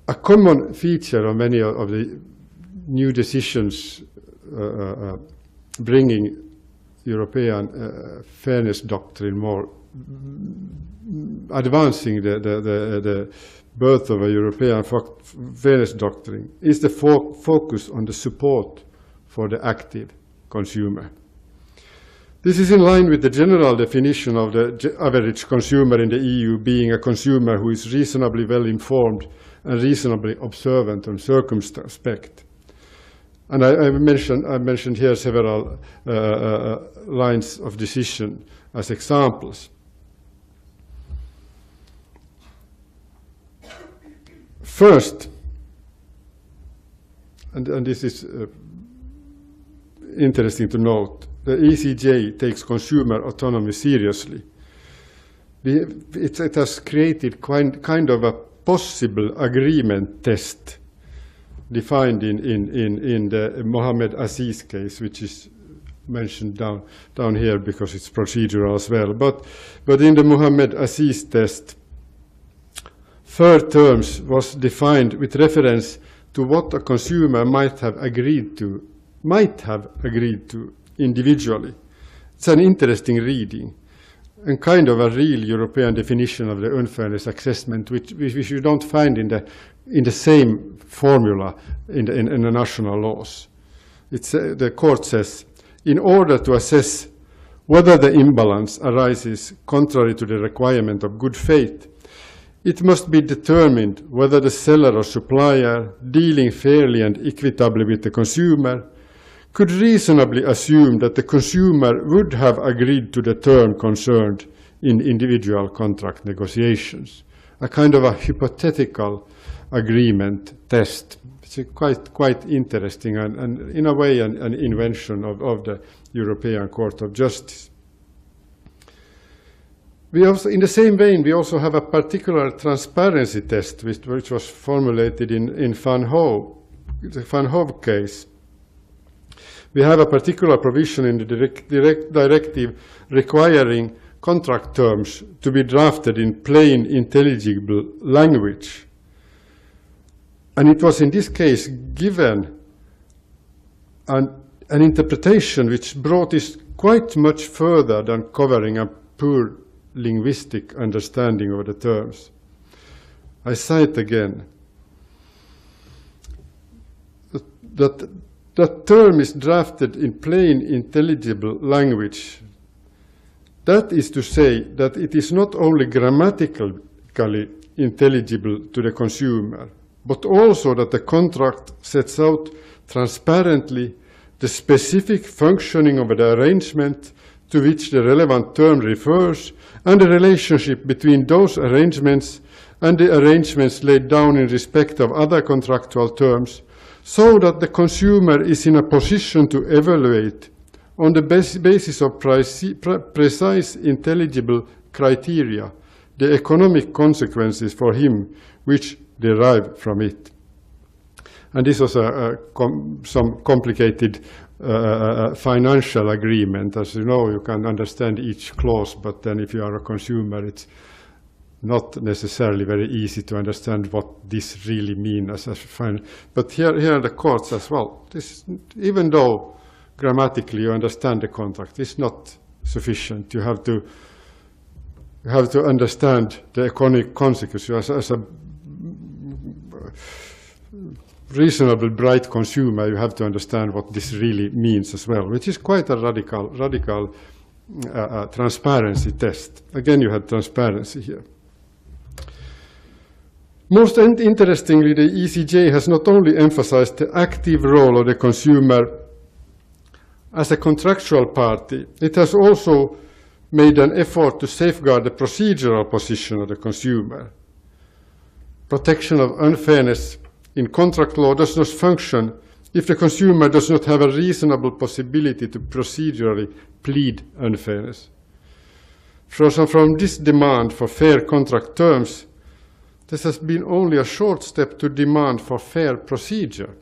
A common feature of many of the new decisions bringing European fairness doctrine more, advancing the birth of a European fairness doctrine, is the focus on the support for the active consumer. This is in line with the general definition of the average consumer in the EU being a consumer who is reasonably well informed and reasonably observant and circumspect. And I mentioned here several lines of decision as examples. First, and this is interesting to note, the ECJ takes consumer autonomy seriously. It has created kind of a possible agreement test defined in the Mohammed Aziz case, which is mentioned down here because it's procedural as well. But in the Mohammed Aziz test, fair terms was defined with reference to what a consumer might have agreed to individually. It's an interesting reading and kind of a real European definition of the unfairness assessment, which you don't find in the same formula in the national laws. The court says, in order to assess whether the imbalance arises contrary to the requirement of good faith, it must be determined whether the seller or supplier, dealing fairly and equitably with the consumer, could reasonably assume that the consumer would have agreed to the term concerned in individual contract negotiations. A kind of a hypothetical agreement test. It's quite interesting and in a way an invention of the European Court of Justice. We also, in the same vein, we also have a particular transparency test which was formulated in Van Hove case. We have a particular provision in the directive requiring contract terms to be drafted in plain, intelligible language. And it was in this case given an interpretation which brought this quite much further than covering a poor linguistic understanding of the terms. I cite again that term is drafted in plain, intelligible language. That is to say that it is not only grammatically intelligible to the consumer, but also that the contract sets out transparently the specific functioning of the arrangement to which the relevant term refers and the relationship between those arrangements and the arrangements laid down in respect of other contractual terms, so that the consumer is in a position to evaluate on the basis of precise, intelligible criteria the economic consequences for him which derive from it. And this was some complicated financial agreement. As you know, you can understand each clause, but then if you are a consumer, it's not necessarily very easy to understand what this really means. But here are the courts as well. Even though grammatically you understand the contract, it's not sufficient. You have to understand the economic consequences. As a reasonable, bright consumer, you have to understand what this really means as well, which is quite a radical transparency test. Again, you had transparency here. Most interestingly, the ECJ has not only emphasized the active role of the consumer as a contractual party, it has also made an effort to safeguard the procedural position of the consumer. Protection of unfairness in contract law does not function if the consumer does not have a reasonable possibility to procedurally plead unfairness. From this demand for fair contract terms, this has been only a short step to demand for fair procedure.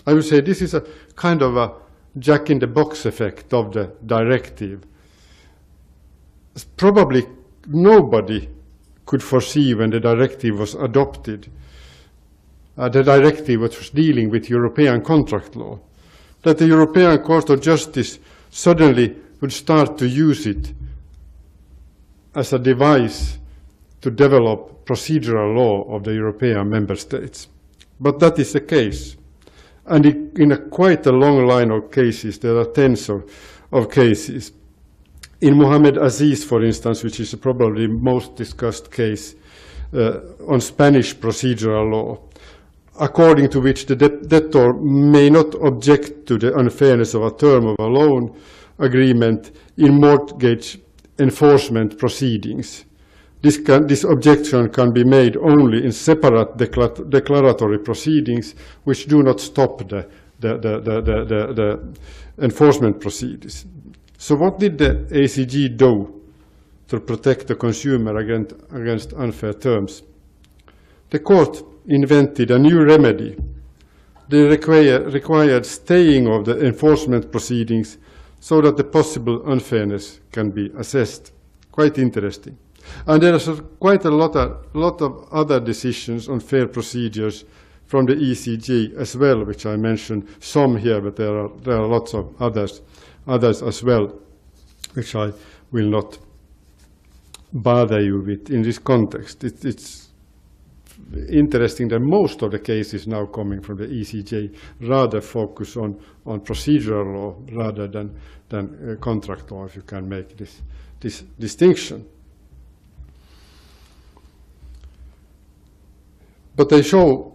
I would say this is a kind of a jack-in-the-box effect of the directive. Probably nobody could foresee when the directive was adopted. The directive was dealing with European contract law, that the European Court of Justice suddenly would start to use it as a device to develop procedural law of the European member states. But that is the case. And in quite a long line of cases, there are tens of cases. In Mohamed Aziz, for instance, which is probably the most discussed case on Spanish procedural law, according to which the debtor may not object to the unfairness of a term of a loan agreement in mortgage enforcement proceedings. This objection can be made only in separate declaratory proceedings, which do not stop the enforcement proceedings. So what did the ACG do to protect the consumer against unfair terms? The court invented a new remedy. They required staying of the enforcement proceedings so that the possible unfairness can be assessed. Quite interesting. And there is quite a lot of other decisions on fair procedures from the ECJ as well, which I mentioned some here, but there are lots of others as well, which I will not bother you with in this context. It's interesting that most of the cases now coming from the ECJ rather focus on procedural law rather than contract law, if you can make this distinction. But they show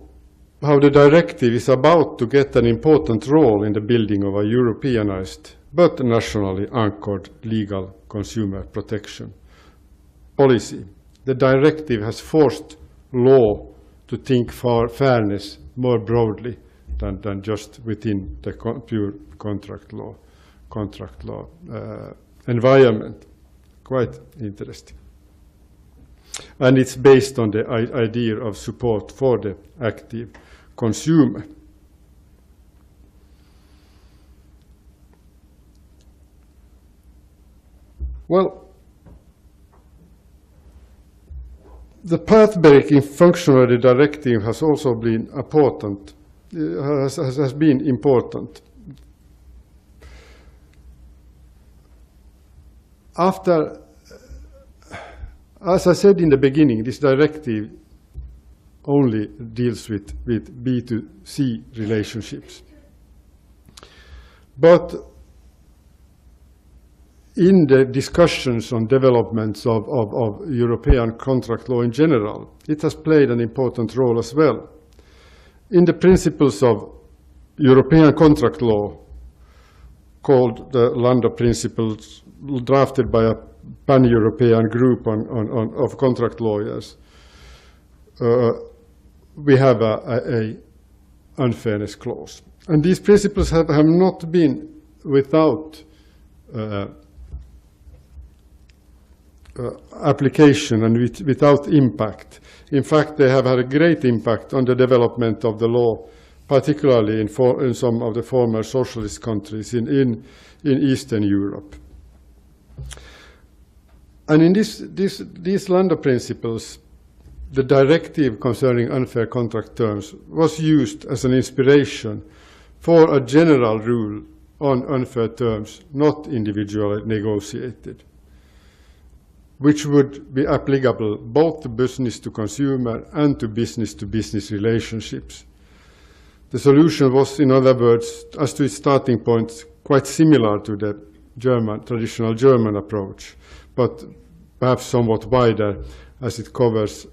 how the directive is about to get an important role in the building of a Europeanized but nationally anchored legal consumer protection policy. The directive has forced law to think for fairness more broadly than just within the pure contract law environment. Quite interesting. And it's based on the idea of support for the active consumer. Well, the path-breaking function of the directive has also been important. Has been important. As I said in the beginning, this directive only deals with B2C relationships. But in the discussions on developments of European contract law in general, it has played an important role as well. In the principles of European contract law, called the Landa Principles, drafted by a pan-European group of contract lawyers, we have a unfairness clause. And these principles have not been without application and without impact. In fact, they have had a great impact on the development of the law, particularly in some of the former socialist countries in Eastern Europe. And in these Landa principles, the directive concerning unfair contract terms was used as an inspiration for a general rule on unfair terms not individually negotiated, which would be applicable both to business to consumer and to business relationships. The solution was, in other words, as to its starting point, quite similar to the traditional German approach, but perhaps somewhat wider, as it covers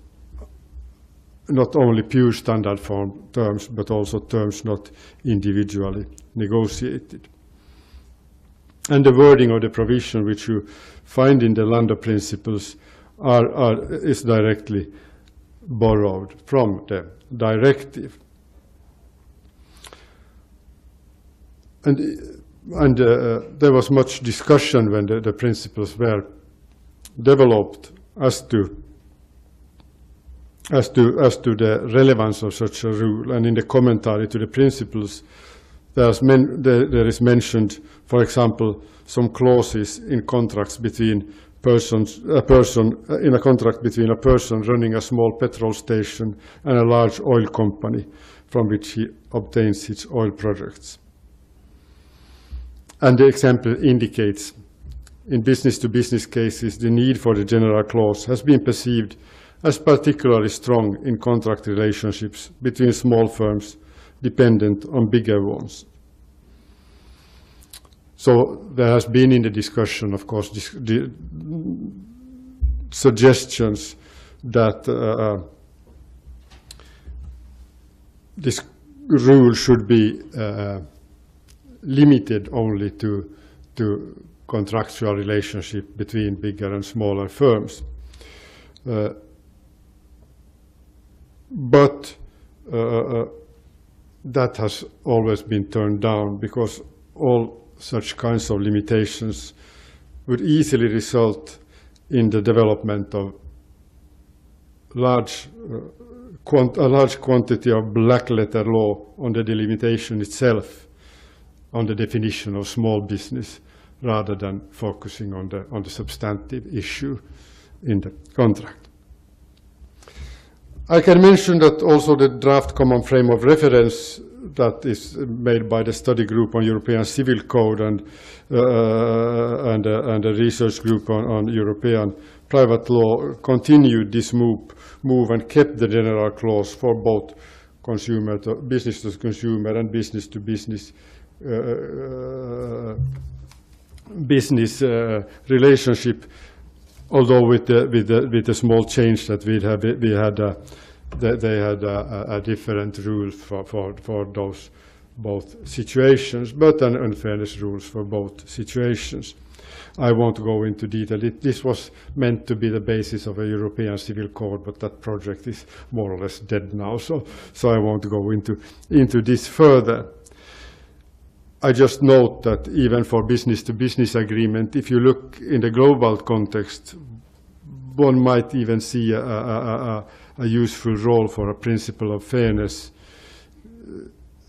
not only pure standard form terms, but also terms not individually negotiated. And the wording of the provision which you find in the Landa principles is directly borrowed from the directive. And there was much discussion when the principles were developed as to the relevance of such a rule. And in the commentary to the principles, there is mentioned, for example, some clauses in contracts between in a contract between a person running a small petrol station and a large oil company from which he obtains his oil products. And the example indicates, in business-to-business cases, the need for the general clause has been perceived as particularly strong in contract relationships between small firms dependent on bigger ones. So there has been in the discussion, of course, the suggestions that this rule should be limited only to contractual relationship between bigger and smaller firms. But that has always been turned down because all such kinds of limitations would easily result in the development of a large quantity of black letter law on the delimitation itself, on the definition of small business, rather than focusing on the substantive issue in the contract. I can mention that also the draft common frame of reference that is made by the study group on European Civil Code and the research group on European private law continued this move and kept the general clause for both business to consumer and business to business relationship, although with the small change that they had a different rule for those both situations, but an unfairness rules for both situations. I won't go into detail. This was meant to be the basis of a European Civil Code, but that project is more or less dead now, so I won't go into this further. I just note that even for business-to-business agreement, if you look in the global context, one might even see a useful role for a principle of fairness.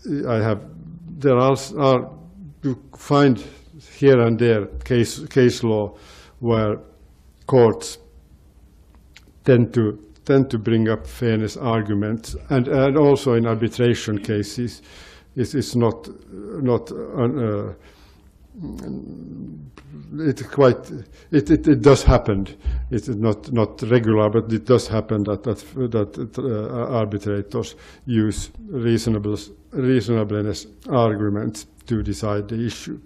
You find here and there case law where courts tend to bring up fairness arguments, and also in arbitration cases. It does happen. It's not regular, but it does happen that arbitrators use reasonableness arguments to decide the issue.